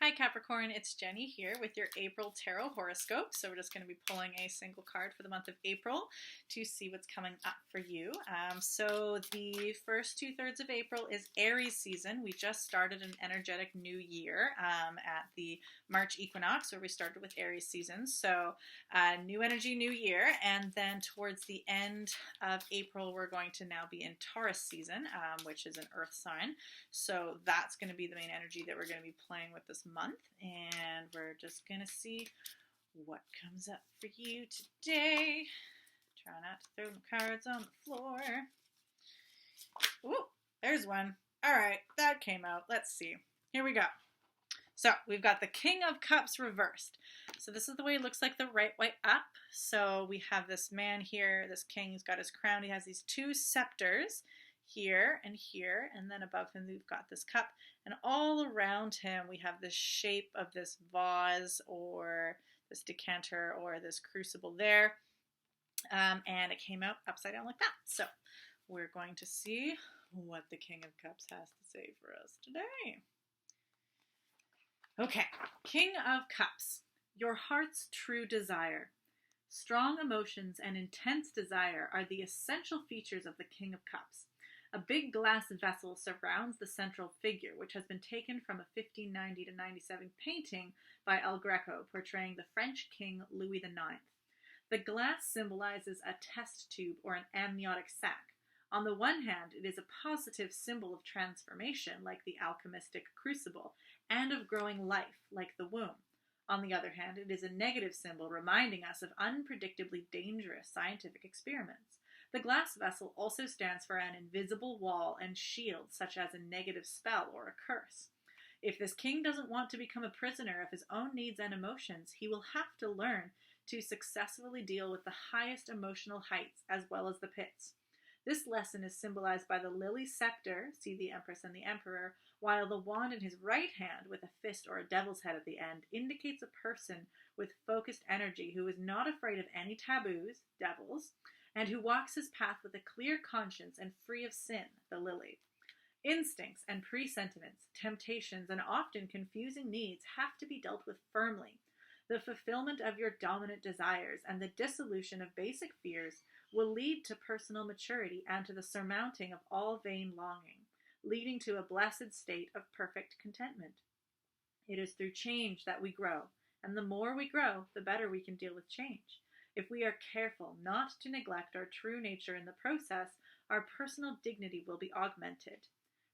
Hi Capricorn, it's Jenny here with your April Tarot Horoscope. So we're just going to be pulling a single card for the month of April to see what's coming up for you. So the first 2/3 of April is Aries season. We just started an energetic new year at the March equinox where we started with Aries season. So new energy, new year. And then towards the end of April, we're going to now be in Taurus season, which is an earth sign. So that's going to be the main energy that we're going to be playing with this month, and we're just going to see what comes up for you today. Try not to throw the cards on the floor. Ooh, there's one. All right, that came out. Let's see. Here we go. So we've got the King of Cups reversed. So this is the way it looks like the right way up. So we have this man here, this king, he's got his crown. He has these two scepters here, and then above him we've got this cup, and all around him we have this shape of this vase or this decanter or this crucible there, and it came out upside down like that. So we're going to see what the King of Cups has to say for us today. Okay, King of Cups, your heart's true desire. Strong emotions and intense desire are the essential features of the King of Cups. A big glass vessel surrounds the central figure, which has been taken from a 1590-97 painting by El Greco portraying the French king Louis IX. The glass symbolizes a test tube or an amniotic sac. On the one hand, it is a positive symbol of transformation, like the alchemistic crucible, and of growing life, like the womb. On the other hand, it is a negative symbol reminding us of unpredictably dangerous scientific experiments. The glass vessel also stands for an invisible wall and shield, such as a negative spell or a curse. If this king doesn't want to become a prisoner of his own needs and emotions, he will have to learn to successfully deal with the highest emotional heights as well as the pits. This lesson is symbolized by the lily scepter, see the Empress and the Emperor, while the wand in his right hand with a fist or a devil's head at the end indicates a person with focused energy who is not afraid of any taboos, devils, and who walks his path with a clear conscience and free of sin, the lily. Instincts and presentiments, temptations, and often confusing needs have to be dealt with firmly. The fulfillment of your dominant desires and the dissolution of basic fears will lead to personal maturity and to the surmounting of all vain longing, leading to a blessed state of perfect contentment. It is through change that we grow, and the more we grow, the better we can deal with change. If we are careful not to neglect our true nature in the process, our personal dignity will be augmented.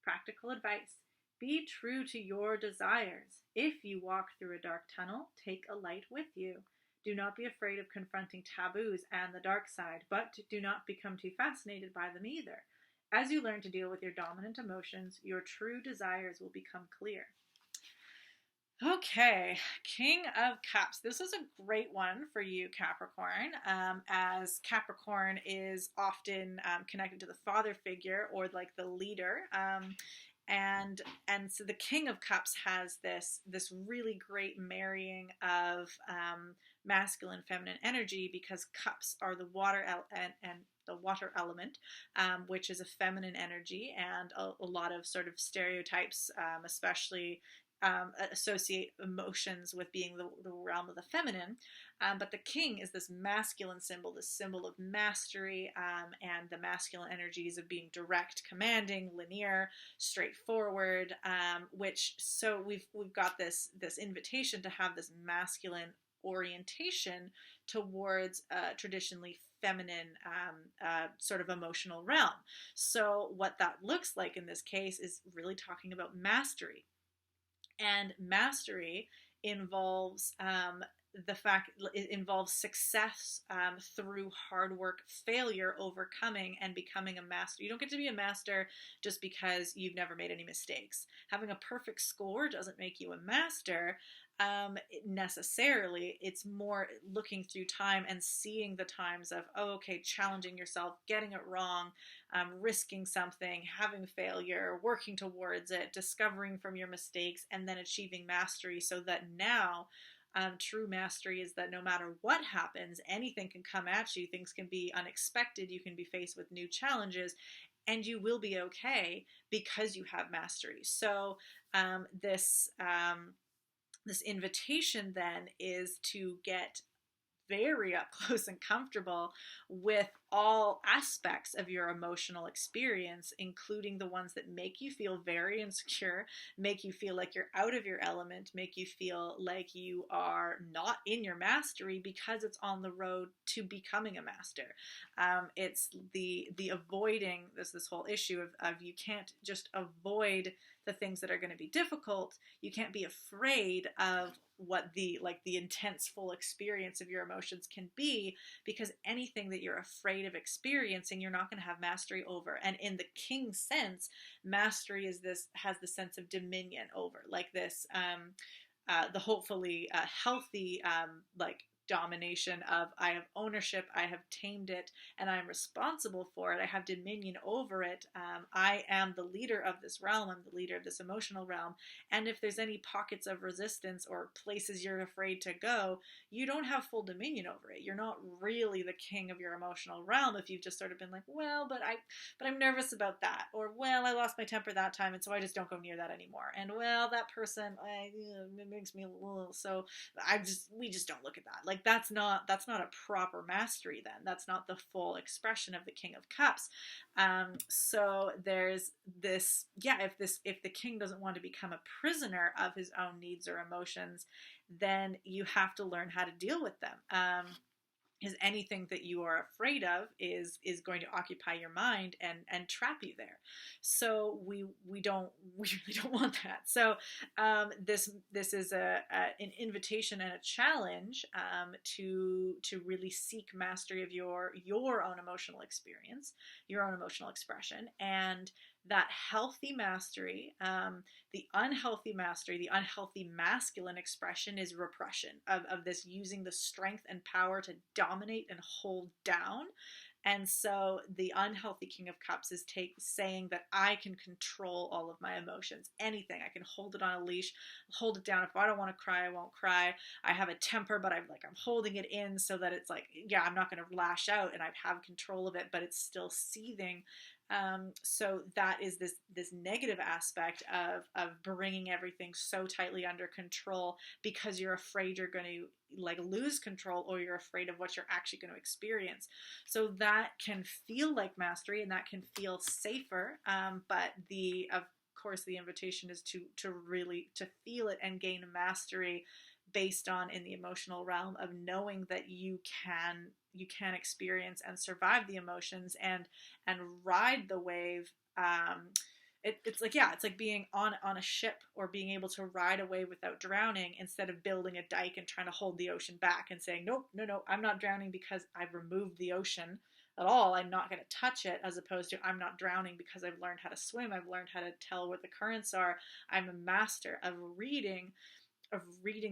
Practical advice: be true to your desires. If you walk through a dark tunnel, take a light with you. Do not be afraid of confronting taboos and the dark side, but do not become too fascinated by them either. As you learn to deal with your dominant emotions, your true desires will become clear. Okay, King of Cups. This is a great one for you, Capricorn, as Capricorn is often connected to the father figure or like the leader. And so the King of Cups has this really great marrying of masculine, feminine energy, because cups are the water and the water element, which is a feminine energy, and a lot of sort of stereotypes, especially associate emotions with being the realm of the feminine. But the king is this masculine symbol, this symbol of mastery, and the masculine energies of being direct, commanding, linear, straightforward, so we've got this invitation to have this masculine orientation towards traditionally feminine sort of emotional realm. So what that looks like in this case is really talking about mastery. And mastery involves it involves success through hard work, failure, overcoming, and becoming a master. You don't get to be a master just because you've never made any mistakes. Having a perfect score doesn't make you a master necessarily. It's more looking through time and seeing the times of, challenging yourself, getting it wrong, risking something, having failure, working towards it, discovering from your mistakes, and then achieving mastery, so that now true mastery is that no matter what happens, anything can come at you, things can be unexpected, you can be faced with new challenges, and you will be okay because you have mastery. So this this invitation then is to get very up close and comfortable with all aspects of your emotional experience, including the ones that make you feel very insecure, make you feel like you're out of your element, make you feel like you are not in your mastery, because it's on the road to becoming a master. It's the avoiding this whole issue of you can't just avoid the things that are going to be difficult. You can't be afraid of what the intense full experience of your emotions can be, because anything that you're afraid of experiencing, you're not going to have mastery over. And in the king sense, mastery has the sense of dominion over, like this the hopefully healthy domination of, I have ownership, I have tamed it, and I'm responsible for it. I have dominion over it. I am the leader of this realm. I'm the leader of this emotional realm. And if there's any pockets of resistance or places you're afraid to go, you don't have full dominion over it. You're not really the king of your emotional realm if you've just sort of been like, well, but I'm nervous about that, or well, I lost my temper that time, and so I just don't go near that anymore. And well, that person, it makes me a little, so we just don't look at that. Like, that's not a proper mastery then. That's not the full expression of the King of Cups. So there's this, if the king doesn't want to become a prisoner of his own needs or emotions, then you have to learn how to deal with them. Is anything that you are afraid of is going to occupy your mind and trap you there. So we really don't want that. So this is an invitation and a challenge to really seek mastery of your own emotional experience, your own emotional expression. And that healthy mastery, the unhealthy masculine expression is repression of this, using the strength and power to dominate and hold down. And so the unhealthy King of Cups is saying that I can control all of my emotions, anything. I can hold it on a leash, hold it down. If I don't want to cry, I won't cry. I have a temper, but I'm holding it in so that it's I'm not going to lash out, and I have control of it, but it's still seething. So that is this negative aspect of bringing everything so tightly under control, because you're afraid you're going to lose control, or you're afraid of what you're actually going to experience. So that can feel like mastery, and that can feel safer. But of course, the invitation is to really feel it and gain mastery based on, in the emotional realm, of knowing that you can experience and survive the emotions and ride the wave. It's like being on a ship, or being able to ride a wave without drowning, instead of building a dike and trying to hold the ocean back and saying, nope, no, I'm not drowning because I've removed the ocean at all. I'm not going to touch it, as opposed to, I'm not drowning because I've learned how to swim. I've learned how to tell where the currents are. I'm a master of reading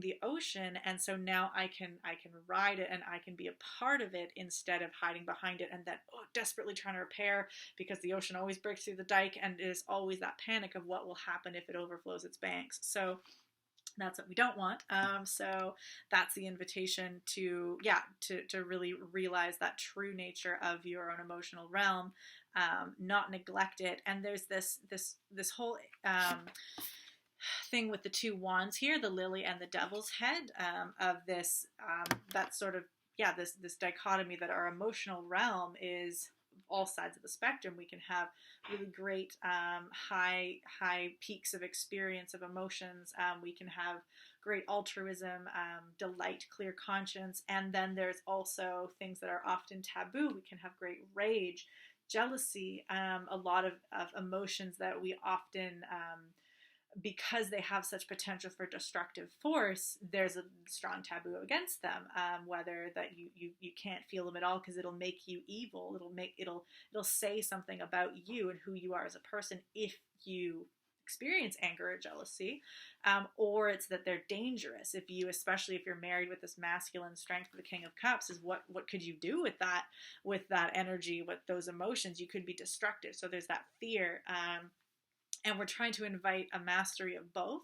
the ocean, and so now I can ride it, and I can be a part of it, instead of hiding behind it and then desperately trying to repair, because the ocean always breaks through the dike, and it is always that panic of what will happen if it overflows its banks. So that's what we don't want. So that's the invitation to really realize that true nature of your own emotional realm, not neglect it. And there's this whole thing with the two wands here, the lily and the devil's head, of this that sort of this dichotomy that our emotional realm is all sides of the spectrum. We can have really great high peaks of experience of emotions. We can have great altruism, delight, clear conscience, and then there's also things that are often taboo. We can have great rage, jealousy, a lot of emotions that we often because they have such potential for destructive force, there's a strong taboo against them. Whether that you can't feel them at all, because it'll make you evil. It'll say something about you and who you are as a person if you experience anger or jealousy, or it's that they're dangerous. Especially if you're married with this masculine strength of the King of Cups, is what could you do with that energy, with those emotions? You could be destructive. So there's that fear. And we're trying to invite a mastery of both.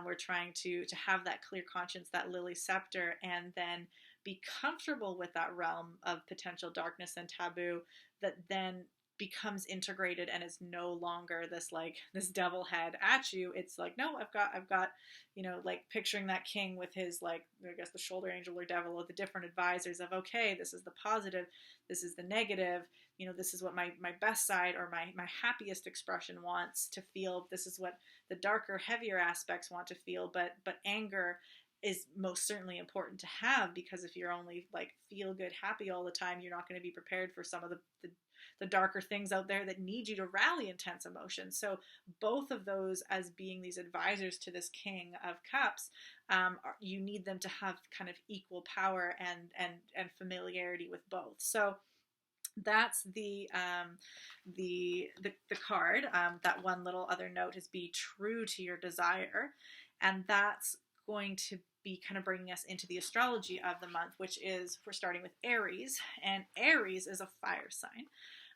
We're trying to have that clear conscience, that lily scepter, and then be comfortable with that realm of potential darkness and taboo, that then becomes integrated and is no longer this like this devil head at you. It's like, no, I've got, you know, like picturing that king with his, like, I guess the shoulder angel or devil, or the different advisors of, okay, this is the positive, this is the negative, you know, this is what my best side or my happiest expression wants to feel. This is what the darker, heavier aspects want to feel. But anger is most certainly important to have, because if you're only like feel good, happy all the time, you're not going to be prepared for some of the darker things out there that need you to rally intense emotions. So both of those, as being these advisors to this King of Cups, you need them to have kind of equal power and familiarity with both. So that's the card. That one little other note is be true to your desire, and that's going to be kind of bringing us into the astrology of the month, which is, we're starting with Aries, and Aries is a fire sign.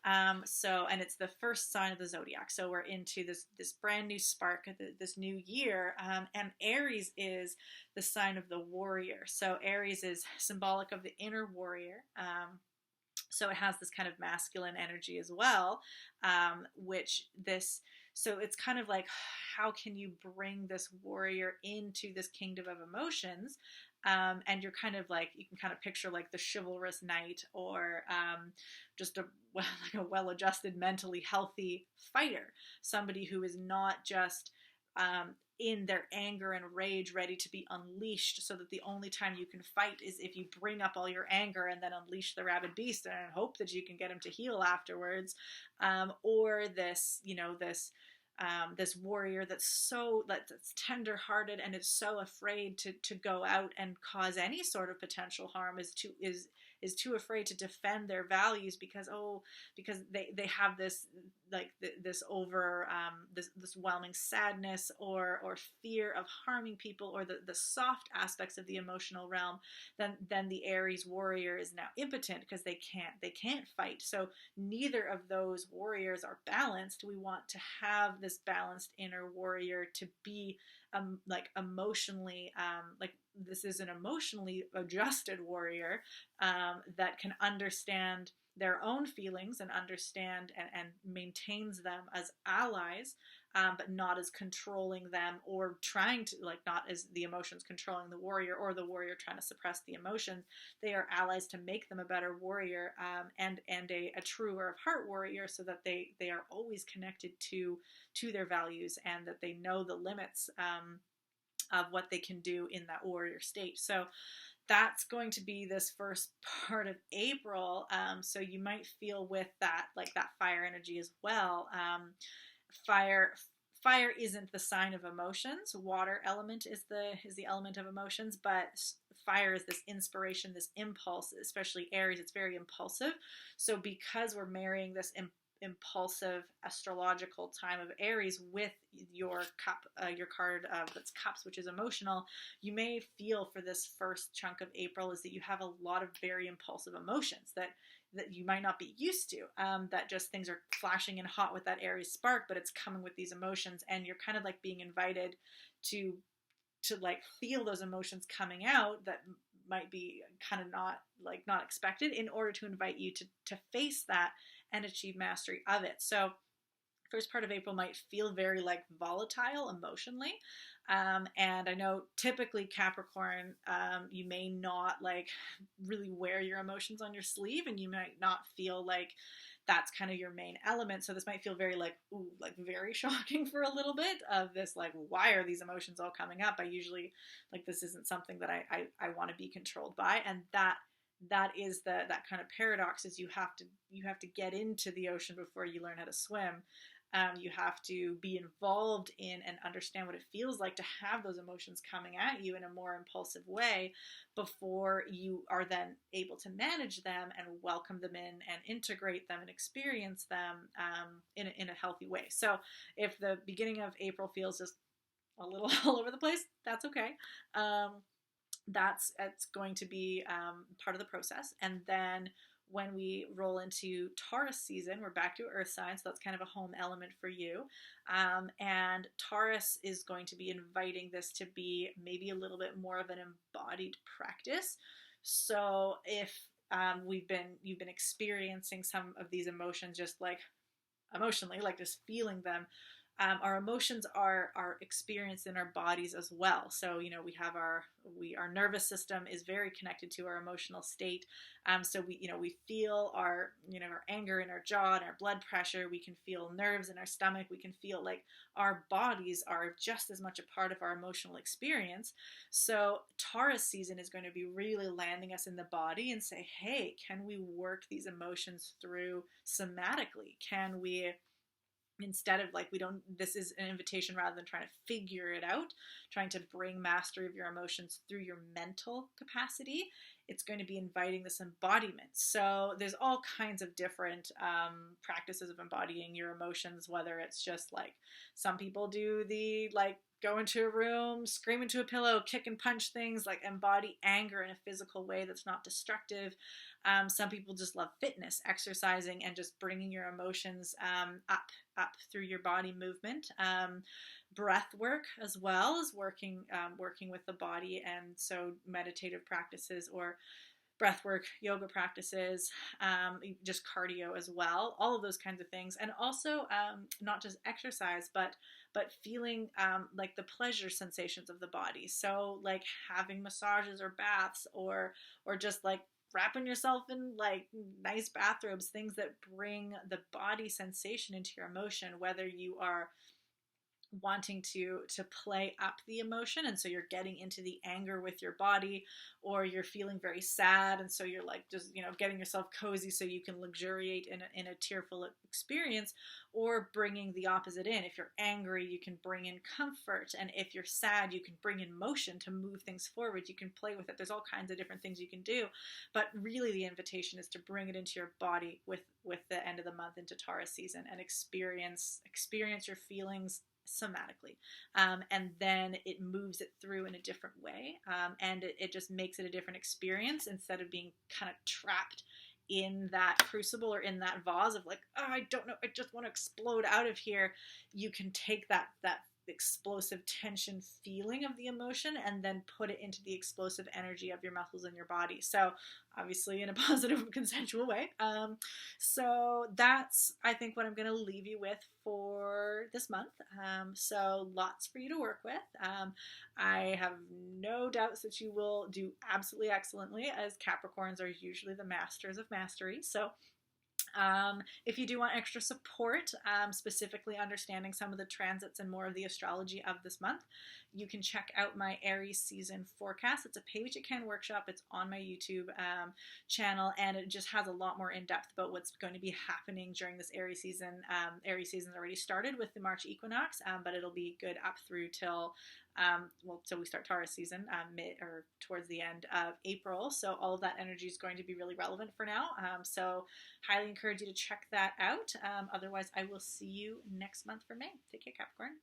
And it's the first sign of the zodiac. So we're into this brand new spark, this new year. And Aries is the sign of the warrior. So Aries is symbolic of the inner warrior. So it has this kind of masculine energy as well, so it's kind of like, how can you bring this warrior into this kingdom of emotions? And you're kind of like, you can kind of picture like the chivalrous knight, or just like a well-adjusted, mentally healthy fighter, somebody who is not just in their anger and rage ready to be unleashed, so that the only time you can fight is if you bring up all your anger and then unleash the rabid beast and hope that you can get him to heal afterwards, or this, you know, this warrior that's tender-hearted and is so afraid to go out and cause any sort of potential harm, is too afraid to defend their values, because they have this like this whelming sadness or fear of harming people, or the soft aspects of the emotional realm. Then the Aries warrior is now impotent, because they can't fight. So neither of those warriors are balanced. We want to have this balanced inner warrior to be like emotionally, like this is an emotionally adjusted warrior, that can understand their own feelings and understand and maintains them as allies, but not as controlling them, or trying to, like, not as the emotions controlling the warrior, or the warrior trying to suppress the emotions. They are allies to make them a better warrior, and a truer of heart warrior, so that they are always connected to their values, and that they know the limits of what they can do in that warrior state. So that's going to be this first part of April. So you might feel with that, like that fire energy as well. Fire isn't the sign of emotions. Water element is the element of emotions, but fire is this inspiration, this impulse, especially Aries. It's very impulsive. So because we're marrying this impulsive astrological time of Aries with your card that's cups, which is emotional, you may feel for this first chunk of April is that you have a lot of very impulsive emotions that you might not be used to, that just things are flashing and hot with that Aries spark, but it's coming with these emotions, and you're kind of like being invited to like feel those emotions coming out that might be kind of not expected, in order to invite you to face that and achieve mastery of it. So first part of April might feel very like volatile emotionally. And I know typically Capricorn, you may not like really wear your emotions on your sleeve, and you might not feel like that's kind of your main element. So this might feel very like, ooh, like very shocking for a little bit of this, like, why are these emotions all coming up? I usually, like, this isn't something that I want to be controlled by. And that is that kind of paradox, is you have to get into the ocean before you learn how to swim. You have to be involved in and understand what it feels like to have those emotions coming at you in a more impulsive way, before you are then able to manage them and welcome them in and integrate them and experience them in a healthy way. So if the beginning of April feels just a little all over the place, that's okay. It's going to be part of the process. And then when we roll into Taurus season, we're back to earth sign, so that's kind of a home element for you. And Taurus is going to be inviting this to be maybe a little bit more of an embodied practice. So if you've been experiencing some of these emotions, just like emotionally, like just feeling them. Our emotions are experienced in our bodies as well. So we have our nervous system is very connected to our emotional state. So we feel our anger in our jaw and our blood pressure. We can feel nerves in our stomach. We can feel like our bodies are just as much a part of our emotional experience. So Taurus season is going to be really landing us in the body and say, hey, can we work these emotions through somatically? Can we, instead of like, this is an invitation rather than trying to figure it out, trying to bring mastery of your emotions through your mental capacity, it's going to be inviting this embodiment. So there's all kinds of different practices of embodying your emotions, whether it's just like, some people do the like go into a room, scream into a pillow, kick and punch things, like embody anger in a physical way that's not destructive. Some people just love fitness, exercising, and just bringing your emotions up through your body movement. Breath work as well as working with the body, and so meditative practices or breath work, yoga practices, just cardio as well, all of those kinds of things. And also not just exercise, but feeling like the pleasure sensations of the body. So like having massages or baths, or just like wrapping yourself in like nice bathrobes, things that bring the body sensation into your emotion, whether you are wanting to play up the emotion, and so you're getting into the anger with your body, or you're feeling very sad, and so you're like just getting yourself cozy so you can luxuriate in a tearful experience, or bringing the opposite in. If you're angry, you can bring in comfort, and if you're sad, you can bring in motion to move things forward. You can play with it. There's all kinds of different things you can do, but really the invitation is to bring it into your body with the end of the month into Taurus season, and experience your feelings somatically, and then it moves it through in a different way, and it just makes it a different experience, instead of being kind of trapped in that crucible or in that vase of like, oh, I don't know, I just want to explode out of here. You can take that explosive tension feeling of the emotion and then put it into the explosive energy of your muscles in your body. So obviously in a positive, consensual way. So that's, I think, what I'm going to leave you with for this month. So lots for you to work with. I have no doubts that you will do absolutely excellently, as Capricorns are usually the masters of mastery. So if you do want extra support, specifically understanding some of the transits and more of the astrology of this month, you can check out my Aries season forecast. It's a pay-what-you-can workshop. It's on my YouTube channel, and it just has a lot more in depth about what's going to be happening during this Aries season. Aries season's already started with the March equinox, but it'll be good up through till till we start Taurus season, mid or towards the end of April. So all of that energy is going to be really relevant for now. So highly encourage you to check that out. Otherwise, I will see you next month for May. Take care, Capricorn.